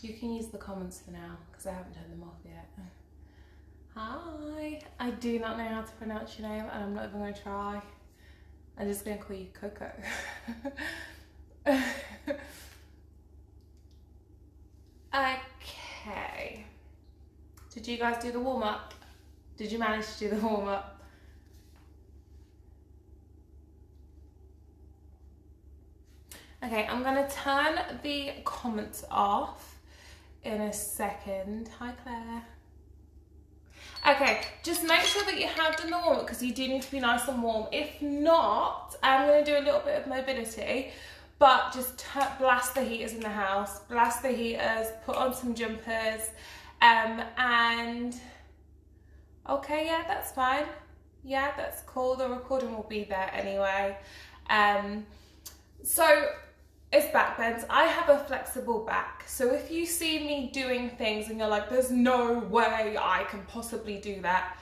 You can use the comments for now because I haven't turned them off yet. Hi. I do not know how to pronounce your name and I'm not even going to try. I'm just going to call you Coco. Okay. Did you guys do the warm-up? Did you manage to do the warm-up? Okay, I'm going to turn the comments off in a second. Hi, Claire. Okay, just make sure that you have done the warm-up because you do need to be nice and warm. If not, I'm going to do a little bit of mobility, but just blast the heaters in the house. Blast the heaters, put on some jumpers, and... Okay, yeah, that's fine. Yeah, that's cool. The recording will be there anyway. So... It's back bends. I have a flexible back. So if you see me doing things and you're like, there's no way I can possibly do that,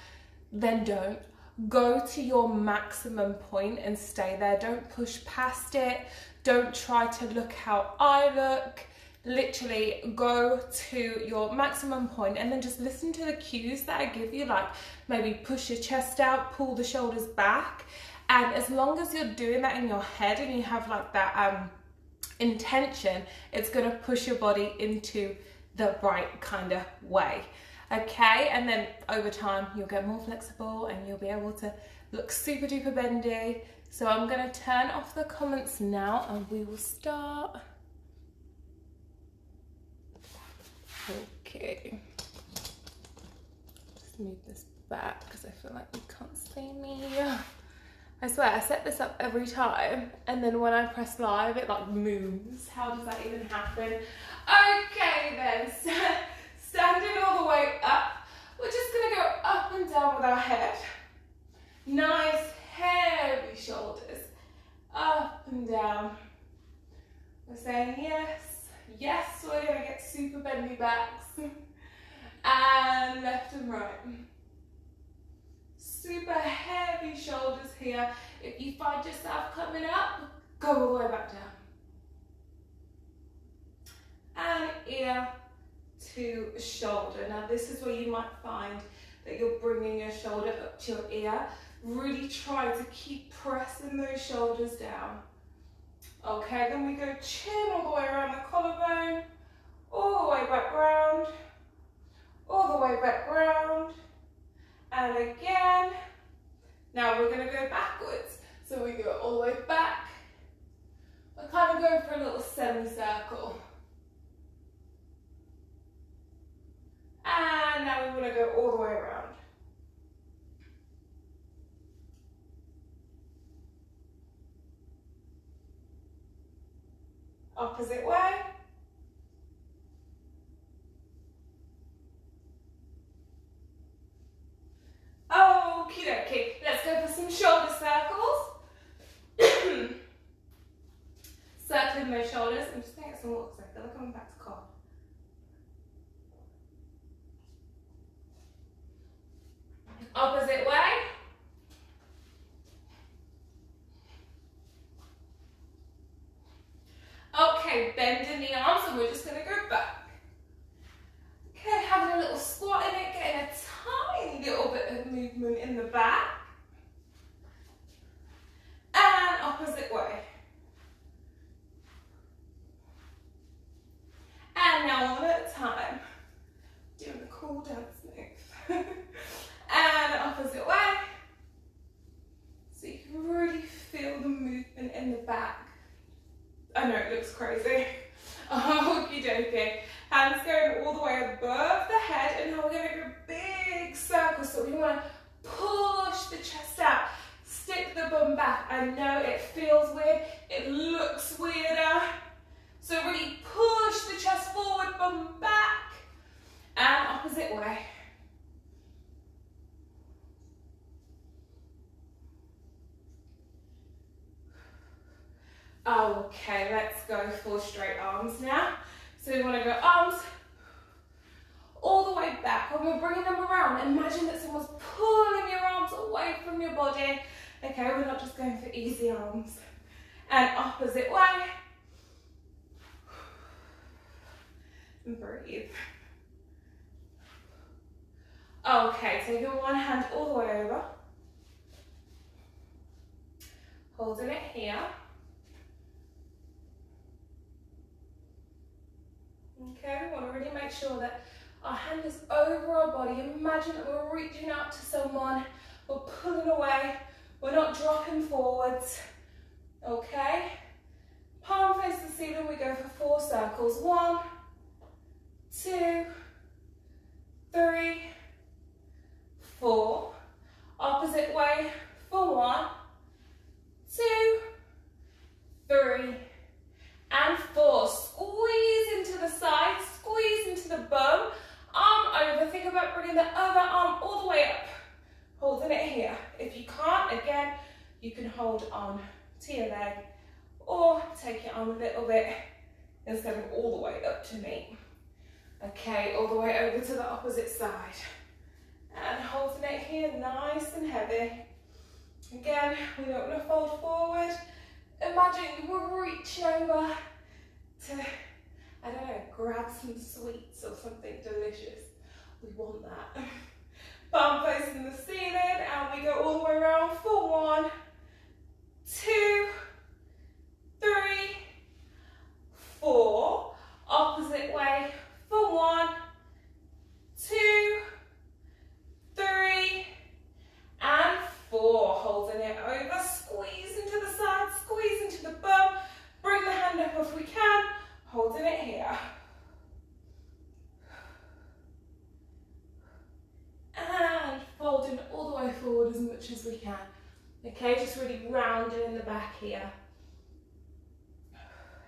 then don't. Go to your maximum point and stay there. Don't push past it. Don't try to look how I look. Literally go to your maximum point and then just listen to the cues that I give you, like maybe push your chest out, pull the shoulders back. And as long as you're doing that in your head and you have like that intention, it's going to push your body into the right kind of way. Okay, and then over time you'll get more flexible and you'll be able to look super duper bendy. So I'm going to turn off the comments now and we will start. Okay, just move this back because I feel like you can't see me. I swear, I set this up every time, and then when I press live, it like moves. How does that even happen? Okay then, standing all the way up. We're just gonna go up and down with our head. Nice heavy shoulders, up and down. We're saying yes, yes, we're gonna get super bendy backs. And left and right. Super heavy shoulders here. If you find yourself coming up, go all the way back down. And ear to shoulder. Now this is where you might find that you're bringing your shoulder up to your ear. Really try to keep pressing those shoulders down. Okay, then we go chin all the way around the collarbone, all the way back round, all the way back round. And again. Now we're going to go backwards. So we go all the way back. We're kind of going for a little semicircle. And now we want to go all the way around. Opposite way. Okie dokie, let's go for some shoulder circles. Circling those shoulders. I'm just going to get some water because I feel like I'm back to cough. Opposite way. Okay, bending the arms and we're just going to go back. Okay, having a little squat in it, getting a tiny little bit of movement in the back. And opposite way. And now one at a time. Doing the cool dance move. And opposite way. So you can really feel the movement in the back. I know it looks crazy. Okie dokie. Hands going all the way above the head, and now we're going to go big circles. So we want to push the chest out, stick the bum back. I know it feels weird, it looks weirder. So really push the chest forward, bum back, and opposite way. Okay, let's go for straight arms now. So we want to go arms all the way back. When we're bringing them around, imagine that someone's pulling your arms away from your body. Okay, we're not just going for easy arms. And opposite way. and breathe. Okay, taking one hand all the way over. Holding it here. Okay, we want to really make sure that our hand is over our body. Imagine that we're reaching out to someone, we're pulling away, we're not dropping forwards. Okay, palm face the ceiling, we go for 4 circles. 1, 2, 3, 4. Opposite way for 1, 2, 3, and 4. Squeeze into the side, squeeze into the bum, arm over. Think about bringing the other arm all the way up, holding it here. If you can't, again, you can hold on to your leg or take your arm a little bit instead of all the way up to me. Okay, all the way over to the opposite side. And holding it here nice and heavy. Again, we don't want to fold forward. Imagine we're reaching over to, I don't know, grab some sweets or something delicious. We want that. Palm facing the ceiling, and we go all the way around for 1, 2, 3, 4. Opposite way for 1, 2, 3, and 4. Holding it over, squeeze into the side, squeeze into the bum. Bring the hand up if we can, holding it here. And folding all the way forward as much as we can. Okay, just really rounding in the back here.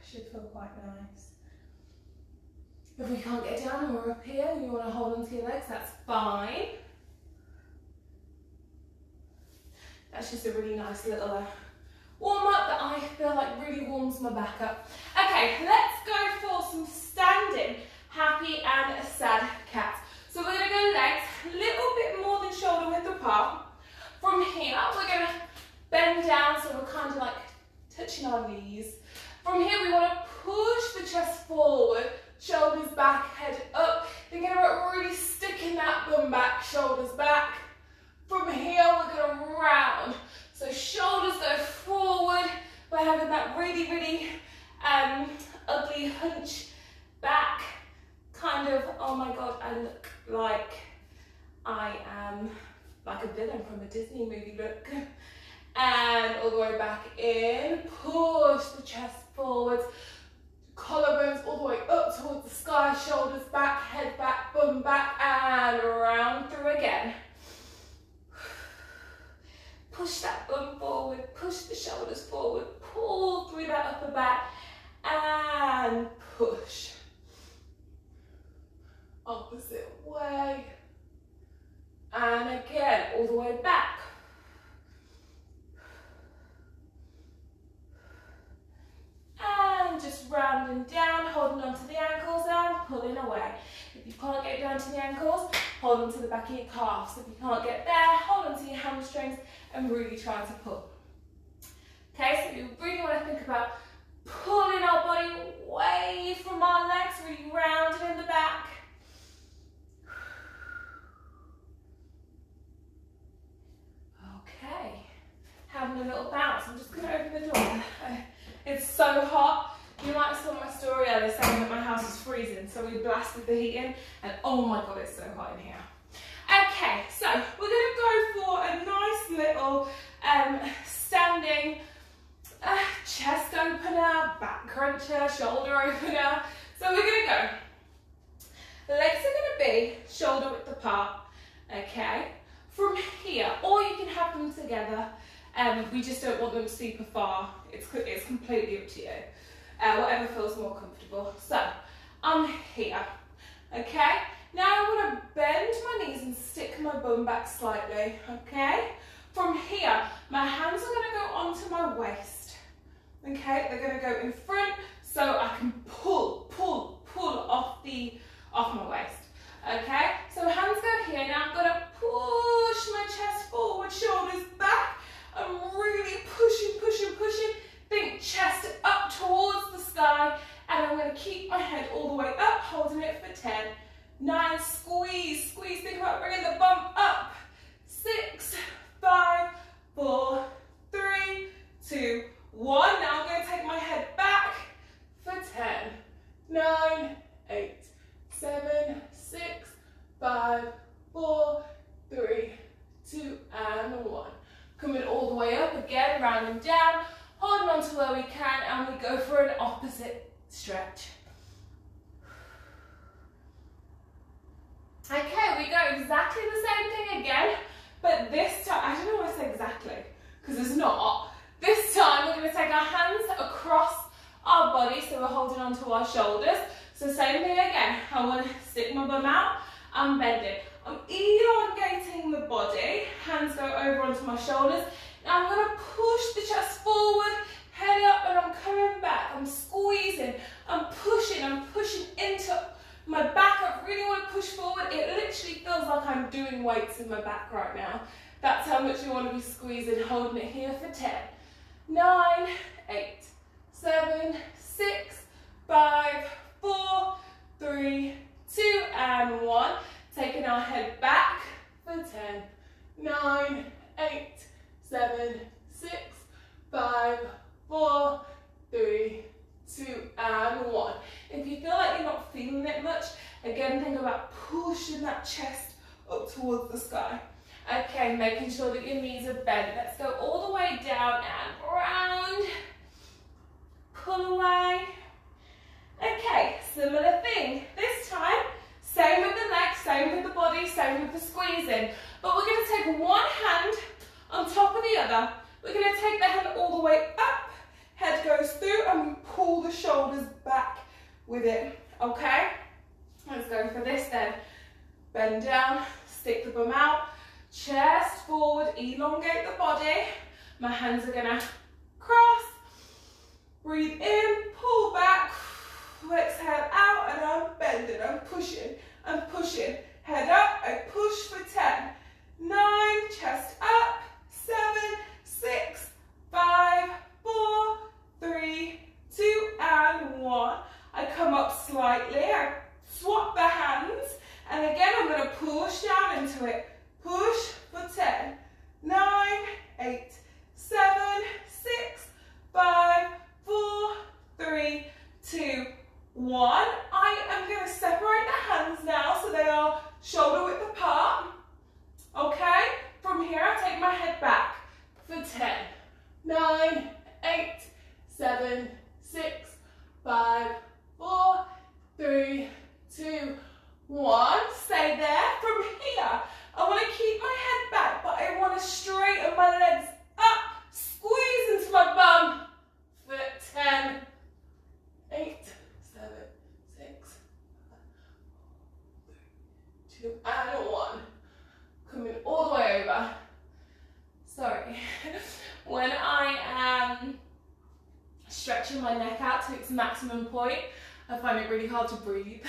Should feel quite nice. If we can't get down and we're up here and you want to hold onto your legs, that's fine. That's just a really nice little warm up that I feel like really warms my back up. Okay, let's go for some standing happy and sad cat. So we're going to go legs a little bit more than shoulder width apart. From here, we're going to bend down, so we're kind of like touching our knees. From here, we want to push the chest forward, shoulders back, head up. Thinking about really sticking that bum back, shoulders back. From here, we're going to round. So shoulders go forward. We're having that really, really ugly hunch back. Kind of, oh my God, I look like I am like a villain from a Disney movie look. And all the way back in. Push the chest forwards. Collarbones all the way up towards the sky. Shoulders back, head back, bum back, and round through again. Push that bum forward, push the shoulders forward, pull through that upper back, and push. Opposite way. And again, all the way back. And just rounding down, holding onto the ankles and pulling away. If you can't get down to the ankles, hold on to the back of your calves. If you can't get there, hold on to your hamstrings and really try to pull. Okay, so you really want to think about pulling our body away from our legs, really rounding in the back. Okay, having a little bounce. I'm just going to open the door. It's so hot. You might have saw my story earlier saying that my house is freezing, so we blasted the heat in, and oh my God, it's so hot in here. Okay, so we're going to go for a nice little standing chest opener, back cruncher, shoulder opener. So we're going to go. The legs are going to be shoulder width apart, okay? From here, or you can have them together. We just don't want them super far. It's completely up to you. Whatever feels more comfortable. So, I'm here, okay? Now I want to bend my knees and stick my bum back slightly, okay? From here, my hands are going to go onto my waist, okay? They're going to go in front so I can pull off my waist, okay? So hands go here. Now I'm going to push my chest forward, shoulders back. I'm really pushing. Think chest up towards the sky, and I'm going to keep my head all the way up, holding it 2, and 1. Coming all the way up again, rounding down, holding on to where we can, and we go for an opposite stretch. Okay, we go exactly the same thing again, but this time, I don't know why I say exactly, because it's not. This time we're going to take our hands across our body, so we're holding on to our shoulders. So same thing again, I want to stick my bum out, I'm bending. I'm elongating the body, hands go over onto my shoulders. Now I'm going to push the chest forward, head up, and I'm coming back. I'm squeezing, I'm pushing into my back. I really want to push forward. It literally feels like I'm doing weights in my back right now. That's how much you want to be squeezing, holding it here for 10, 9, 8, 7, 6, 5, 4, 3, 2, and 1. Taking our head back for 10, 9, 8, 7, 6, 5, 4, 3, 2, and 1. If you feel like you're not feeling it much, again, think about pushing that chest up towards the sky. Okay, making sure that your knees are bent. Let's go all the way down and round. Pull away. Okay, similar thing. This time, same with the legs, same with the body, same with the squeezing. But we're going to take one hand on top of the other. We're going to take the hand all the way up. Head goes through and we pull the shoulders back with it. Okay? Let's go for this then. Bend down, stick the bum out, chest forward, elongate the body. My hands are going to cross. Breathe in, pull back. Exhale out, and I'm bending, I'm pushing, head up, I push for 10, 9, chest up, 7, 6, 5, 4, 3, 2, and 1. I come up slightly, I swap the hands, and again I'm going to push down into it, push for 10, 9, 8, 7, 6, 5, 4, 3, 2, 1. I am going to separate the hands now so they are shoulder width apart. Okay? From here, I take my head back for 10, 9, 8, 7, 6, 5, 4, 3, 2, 1. Stay there. From here, I want to keep my head back, but I want to straighten my legs up, squeeze into my bum for 10, 8, 7, 6, 5, 4, 3, 2, and 1. Coming all the way over. Sorry. When I am stretching my neck out to its maximum point, I find it really hard to breathe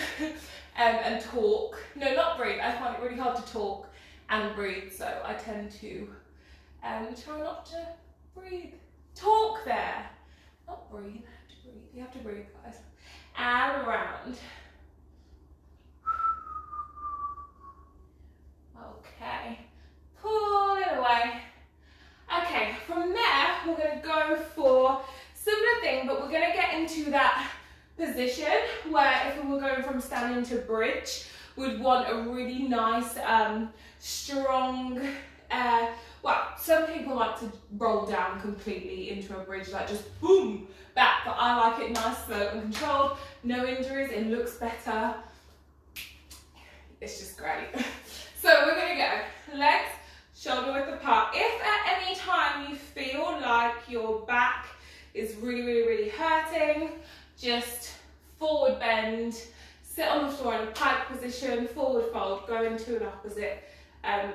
and talk. No, not breathe. I find it really hard to talk and breathe, so I tend to try not to breathe. Talk there. Not breathe. I have to breathe. You have to breathe, guys. And around. Okay. Pull it away. Okay, from there, we're going to go for similar thing, but we're going to get into that position where if we were going from standing to bridge, we'd want a really nice, strong, well, some people like to roll down completely into a bridge, like just boom, back, but I like it nice, slow and controlled, no injuries, it looks better, it's just great. So we're going to go legs, shoulder width apart. If at any time you feel like your back is really hurting, just forward bend, sit on the floor in a pike position, forward fold, go into an opposite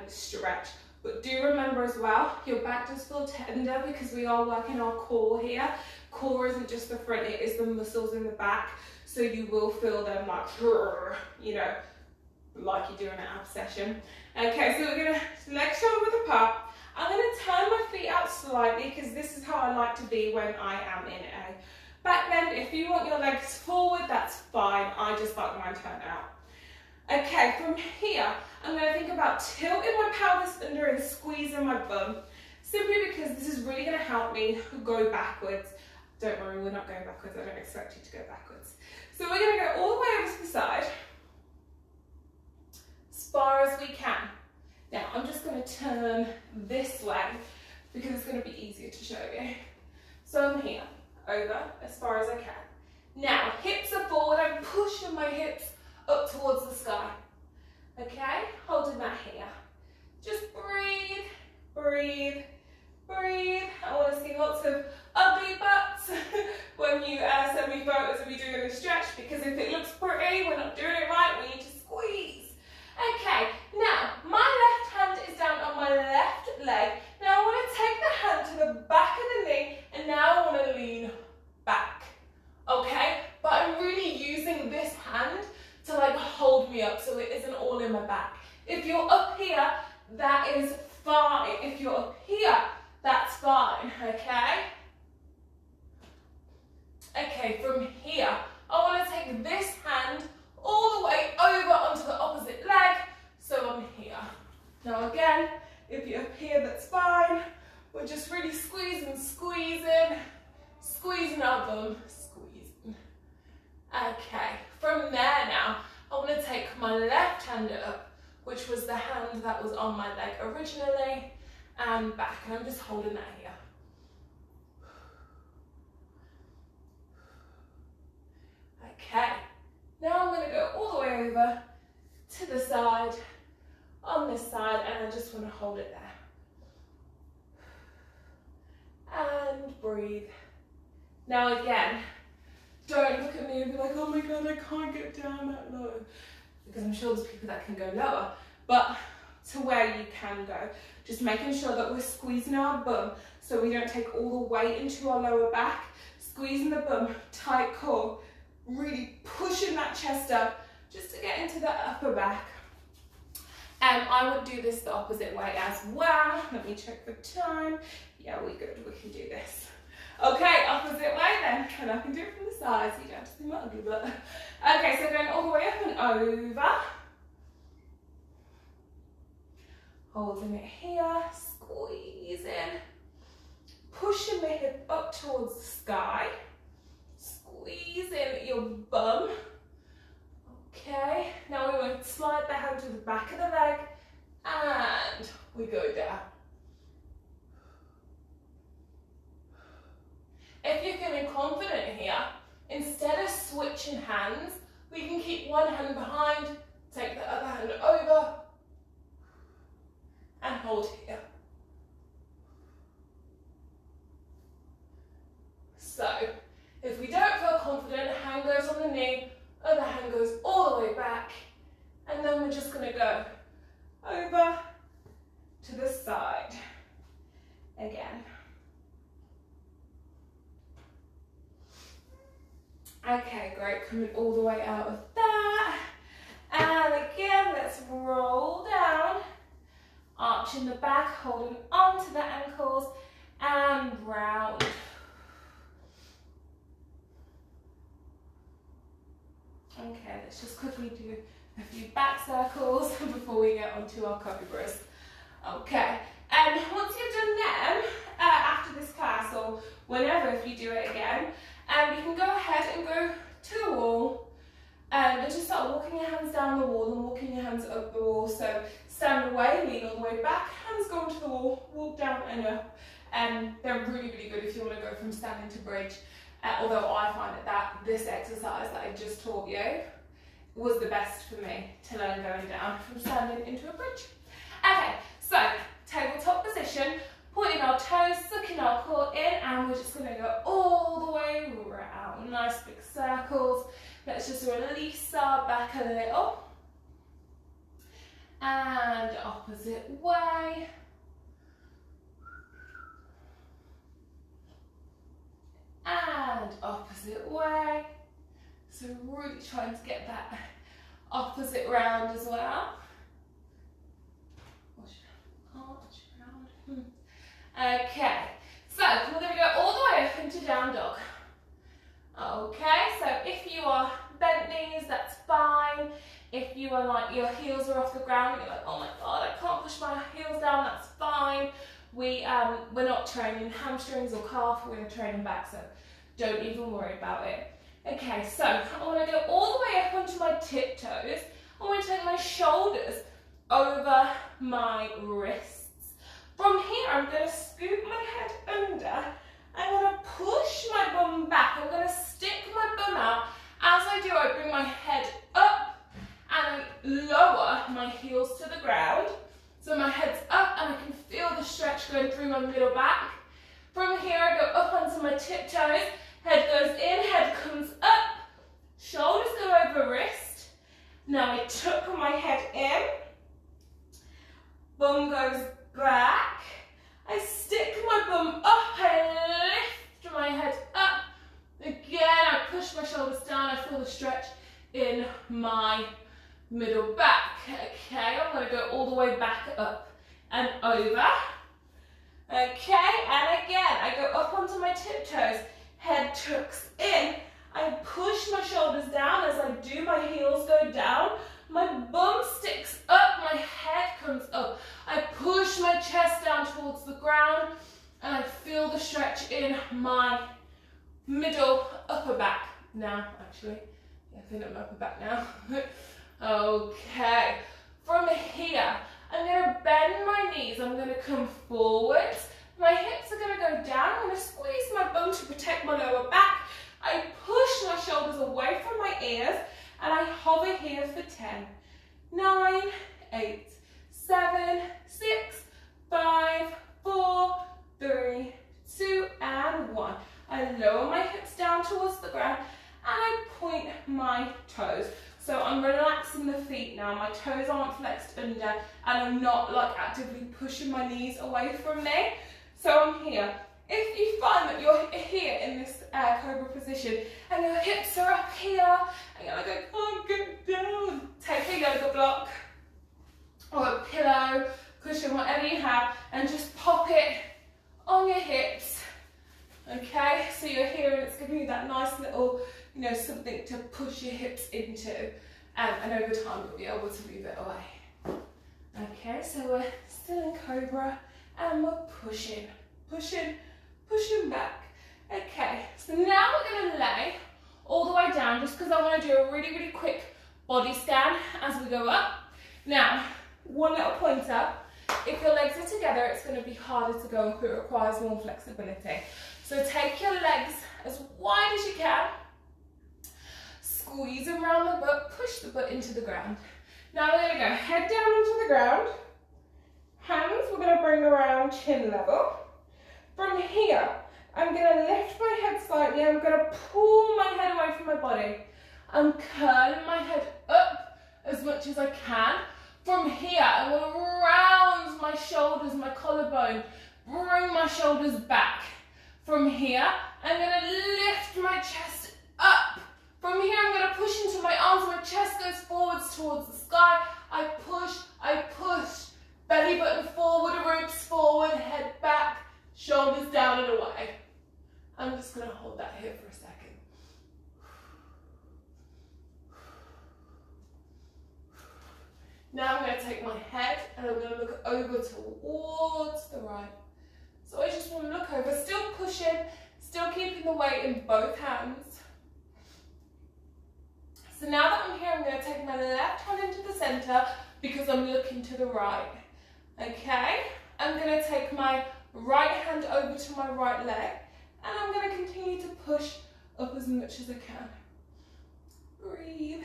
stretch. But do remember as well, your back does feel tender because we are working our core here. Core isn't just the front, it is the muscles in the back. So you will feel them like, you know, like you're doing an ab session. Okay, so we're gonna legs shoulder width apart. I'm gonna turn my feet out slightly because this is how I like to be when I am in a back bend. If you want your legs forward, that's fine. I just like mine turned out. Okay, from here, I'm going to think about tilting my pelvis under and squeezing my bum, simply because this is really going to help me go backwards. Don't worry, we're not going backwards. I don't expect you to go backwards. So we're going to go all the way over to the side, as far as we can. Now, I'm just going to to turn this way because it's going to be easier to show you. So I'm here, over as far as I can. Now, hips are forward, I'm pushing my hips up towards the sky. Okay, holding that here. Just breathe, breathe, breathe. I want to see lots of ugly butts when you send me photos of you doing a stretch, because if it looks pretty, we're not doing it right, we need to squeeze. Okay, now my left hand is down on my left leg. Now I want to take the hand to the back of the knee, and now I want to lean back. Okay, but I'm really using this hand to like hold me up so it isn't all in my back. If you're up here, that is fine. If you're up here, that's fine, okay? Okay, from here, I want to take this hand all the way over onto the opposite leg, so I'm here. Now again, if you're up here, that's fine. We're just really squeezing, squeezing, squeezing our bum, squeezing. Okay, from there now, I want to take my left hand up, which was the hand that was on my leg originally, and back, and I'm just holding that here. Okay, now I'm going to go all the way over to the side, on this side, and I just want to hold it there. And breathe. Now again, don't look at me and be like, oh my god, I can't get down that low. Because I'm sure there's people that can go lower, but to where you can go. Just making sure that we're squeezing our bum so we don't take all the weight into our lower back. Squeezing the bum, tight core, really pushing that chest up just to get into the upper back. I would do this the opposite way as well. Let me check the time. Yeah, we're good, we can do this. Okay, opposite way then, and I can do it from the side so you don't have to see my ugly butt. Okay, so going all the way up and over. Holding it here, squeezing. Pushing the hip up towards the sky. Squeezing your bum. Okay, now we want to slide the hand to the back of the leg and we go down. If you're feeling confident here, instead of switching hands, we can keep one hand behind, take the other hand over, and hold here. So, if we don't feel confident, hand goes on the knee, other hand goes all the way back, and then we're just going to go over to the side again. Okay, great, coming all the way out of that. And again, let's roll down, arching the back, holding onto the ankles, and round. Okay, let's just quickly do a few back circles before we get onto our cobras. Okay, and once you've done them, after this class or whenever if you do it again, you can go ahead and go to the wall and just start walking your hands down the wall and walking your hands up the wall. So stand away, lean all the way back, hands go onto the wall, walk down and up. They're really, really good if you want to go from standing to bridge. Although I find that this exercise that I just taught you was the best for me to learn going down from standing into a bridge. Okay, so tabletop position, pointing our toes, sucking our core in, and we're just going to go all the way around. Nice big circles. Let's just release our back a little. And opposite way. And opposite way. So really trying to get that opposite round as well. Okay, so we're going to go all the way up into down dog. Okay, so if you are bent knees, that's fine. If you are like your heels are off the ground and you're like, oh my god, I can't push my heels down, that's fine. We're not training hamstrings or calf, we're training back, so don't even worry about it. Okay, so I want to go all the way up onto my tiptoes. I want to take my shoulders over my wrists. From here, I'm going to scoop my head under. I'm going to push my bum back. I'm going to stick my bum out. As I do, I bring my head up and I lower my heels to the ground. So my head's up and I can feel the stretch going through my middle back. From here, I go up onto my tiptoes. Head goes in, head comes up. Shoulders go over wrist. Now I tuck my head in. Bum goes back. I stick my bum up. I lift my head up. Again, I push my shoulders down. I feel the stretch in my middle back. Okay, I'm going to go all the way back up and over. Okay, and again, I go up onto my tiptoes. Head tucks in. I push my shoulders down. As I do, my heels go down. My bum sticks up. My head comes up. I push my chest down towards the ground. And I feel the stretch in my middle upper back. Now, actually, I feel it in my upper back now. Okay. From here, I'm going to bend my knees. I'm going to come forwards. My hips are going to go down. I'm going to squeeze my bum to protect my lower back. I push my shoulders away from my ears and I hover here for 10, 9, 8, 7, 6, 5, 4, 3, 2, and 1. I lower my hips down towards the ground and I point my toes. So I'm relaxing the feet now. My toes aren't flexed under and I'm not like actively pushing my knees away from me. So I'm here. If you find that you're here in this cobra position and your hips are up here and you're like, I can't get down, take a yoga block or a pillow, cushion, whatever you have, and just pop it on your hips. Okay, so you're here and it's giving you that nice little, you know, something to push your hips into, and over time you'll be able to move it away. Okay, so we're still in cobra and we're pushing, pushing, pushing back. Okay, so now we're going to lay all the way down just because I want to do a really, really quick body scan as we go up. Now, one little pointer, if your legs are together, it's going to be harder to go up. It requires more flexibility. So take your legs as wide as you can, squeeze them around the butt, push the butt into the ground. Now we're going to go head down onto the ground, hands we're going to bring around chin level. From here, I'm going to lift my head slightly, I'm going to pull my head away from my body. I'm curling my head up as much as I can. From here, I'm going to round my shoulders, my collarbone, bring my shoulders back. From here, I'm going to lift my chest up. From here, I'm going to push into my arms. My chest goes forwards towards the sky. I push, belly button forward, ribs forward, head back, shoulders down and away. I'm just going to hold that here for a second. Now I'm going to take my head and I'm going to look over towards the right. So I just want to look over, still pushing, still keeping the weight in both hands. So now that I'm here, I'm going to take my left hand into the center because I'm looking to the right. Okay? I'm going to take my right hand over to my right leg and I'm going to continue to push up as much as I can. Breathe.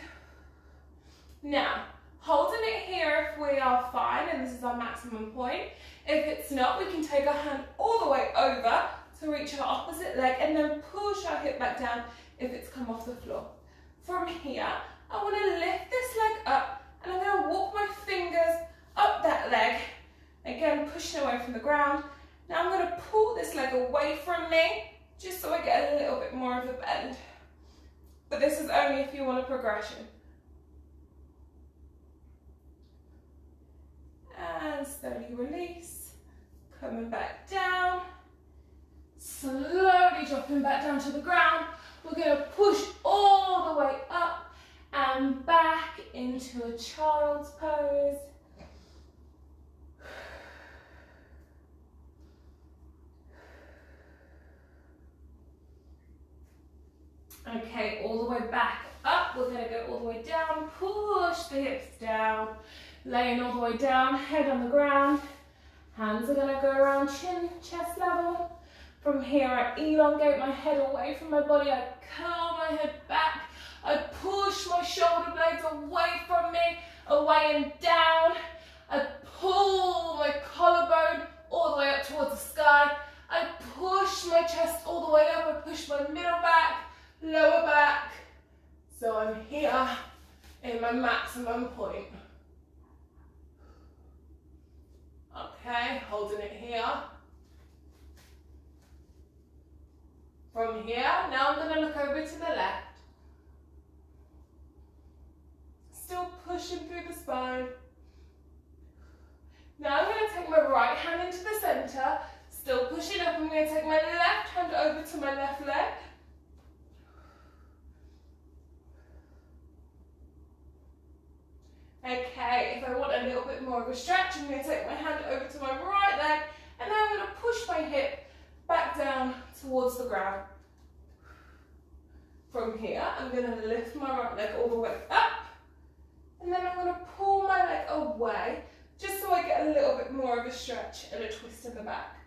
Now, holding it here if we are fine and this is our maximum point. If it's not, we can take our hand all the way over to reach our opposite leg and then push our hip back down if it's come off the floor. From here, I want to lift this leg up and I'm going to walk my fingers up that leg. Again, pushing away from the ground. Now I'm going to pull this leg away from me just so I get a little bit more of a bend. But this is only if you want a progression. And slowly release, coming back down, slowly dropping back down to the ground. We're going to push all the way up and back into a child's pose. Okay, all the way back up. We're going to go all the way down, push the hips down. Laying all the way down, head on the ground. Hands are gonna go around chin, chest level. From here, I elongate my head away from my body. I curl my head back. I push my shoulder blades away from me, away and down. I pull my collarbone all the way up towards the sky. I push my chest all the way up. I push my middle back, lower back. So I'm here in my maximum point. Okay, holding it here. From here, now I'm going to look over to the left. Still pushing through the spine. Now I'm going to take my right hand into the center. Still pushing up. I'm going to take my left hand over to my left leg. Okay, if I want a little bit more of a stretch, I'm going to take my hand over to my right leg, and then I'm going to push my hip back down towards the ground. From here, I'm going to lift my right leg all the way up, and then I'm going to pull my leg away, just so I get a little bit more of a stretch and a twist in the back.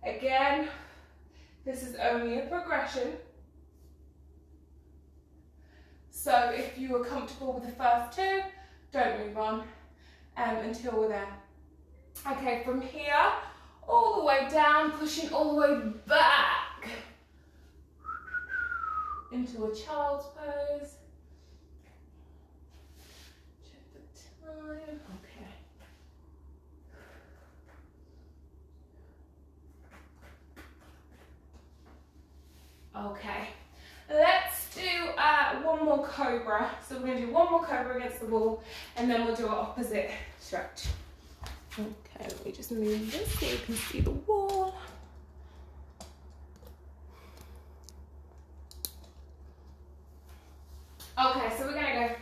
Again, this is only a progression. So if you are comfortable with the first two, don't move on until we're there. Okay, from here, all the way down, pushing all the way back into a child's pose. Check the time. Okay. Okay. Let's do one more cobra. So we're going to do one more cobra against the wall, and then we'll do an opposite stretch. Okay, let me just move this so you can see the wall. Okay, so we're going to go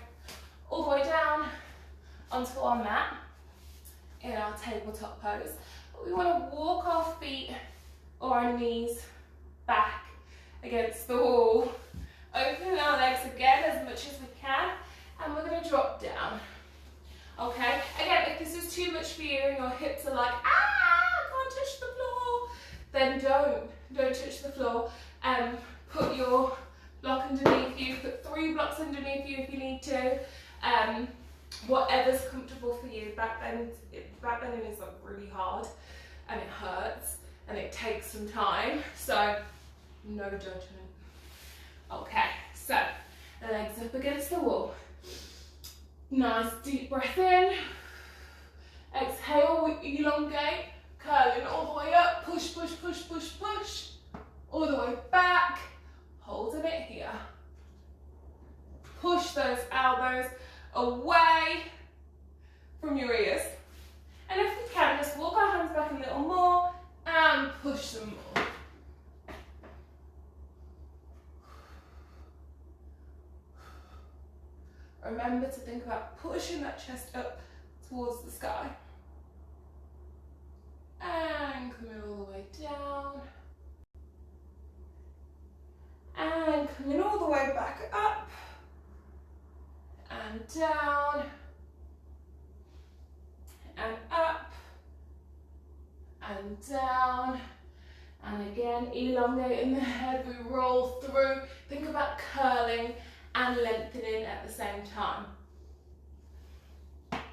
all the way down onto our mat in our tabletop pose. But we want to walk our feet or our knees back against the wall. Open our legs again as much as we can, and we're going to drop down. Okay, again, if this is too much for you and your hips are like, I can't touch the floor, then don't touch the floor. Put your block underneath you, put 3 blocks underneath you if you need to. Whatever's comfortable for you. Backbending is like really hard, and it hurts, and it takes some time, so no judgment. Okay, so legs up against the wall. Nice deep breath in. Exhale, we elongate, curling all the way up. Push, push, push, push, push. All the way back. Holding it here. Push those elbows away from your ears. And if we can, just walk our hands back a little more and push them more. Remember to think about pushing that chest up towards the sky. And coming all the way down. And coming all the way back up. And down. And up. And down. And again, elongating the head, we roll through. Think about curling and lengthening at the same time.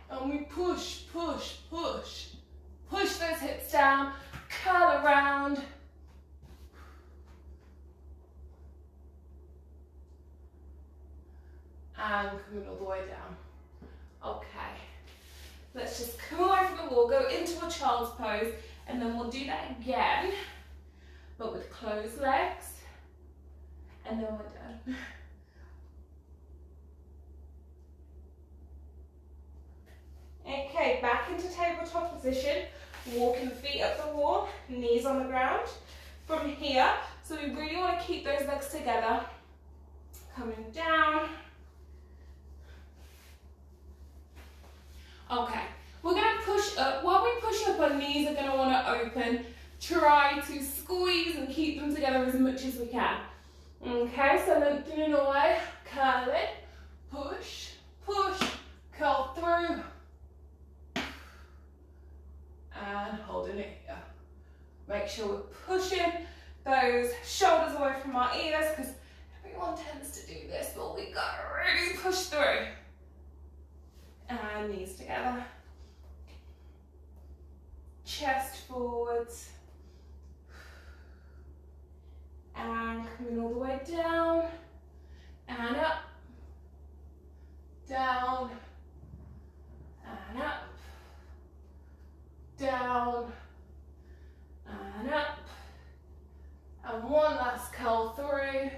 And we push, push, push. Push those hips down, curl around. And coming all the way down. Okay. Let's just come away from the wall, go into a child's pose, and then we'll do that again, but with closed legs, and then we're done. Okay, back into tabletop position, walking the feet up the wall, knees on the ground. From here, so we really want to keep those legs together. Coming down. Okay, we're going to push up. While we push up, our knees are going to want to open. Try to squeeze and keep them together as much as we can. Okay, so lengthening away, curling, push, push, make sure we're pushing those shoulders away from our ears, because everyone tends to do this, but we gotta really push through. And knees together. Chest forwards. And coming all the way down. And up. Down. And up. Down. And up. And one last curl through.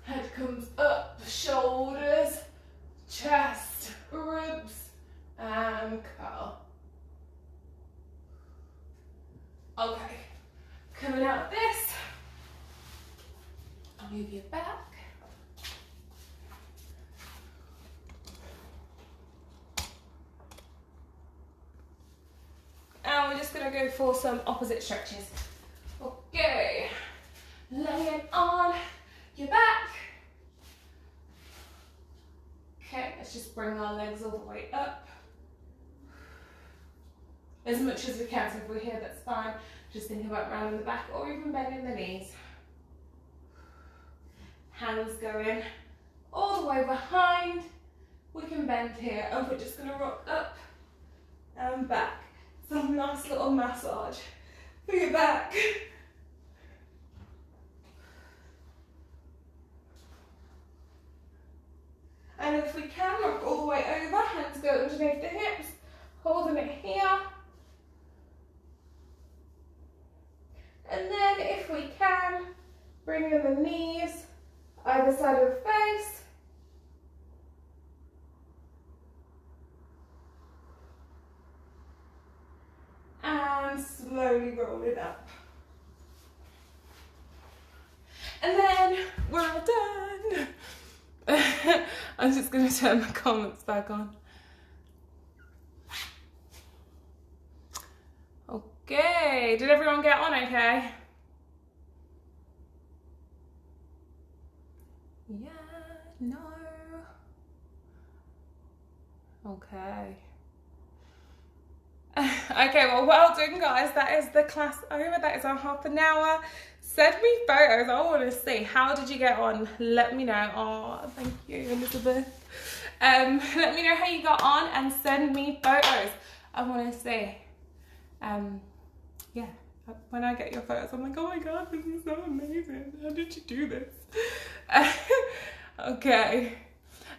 Head comes up, shoulders, chest, ribs, and curl. Okay, coming out of this, I'll move your back. And we're just gonna go for some opposite stretches. Okay, laying on your back. Okay, let's just bring our legs all the way up. As much as we can, so if we're here, that's fine. Just think about rounding the back or even bending the knees. Hands going all the way behind. We can bend here, and we're just gonna rock up and back. Some nice little massage for your back. And if we can, rock all the way over, hands go underneath the hips, holding it here. And then if we can, bring in the knees, either side of the face. And slowly roll it up. And then we're all done. I'm just going to turn the comments back on. Okay, did everyone get on okay? Yeah, no. Okay. Okay, well done guys. That is the class over. That is our half an hour. Send me photos. I want to see. How did you get on? Let me know. Oh, thank you, Elizabeth. Let me know how you got on and send me photos. I want to see. Yeah, when I get your photos, I'm like, oh my God, this is so amazing. How did you do this? Okay.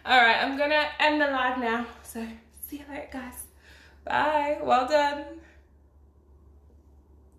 All right, I'm going to end the live now. So see you later, guys. Bye. Well done.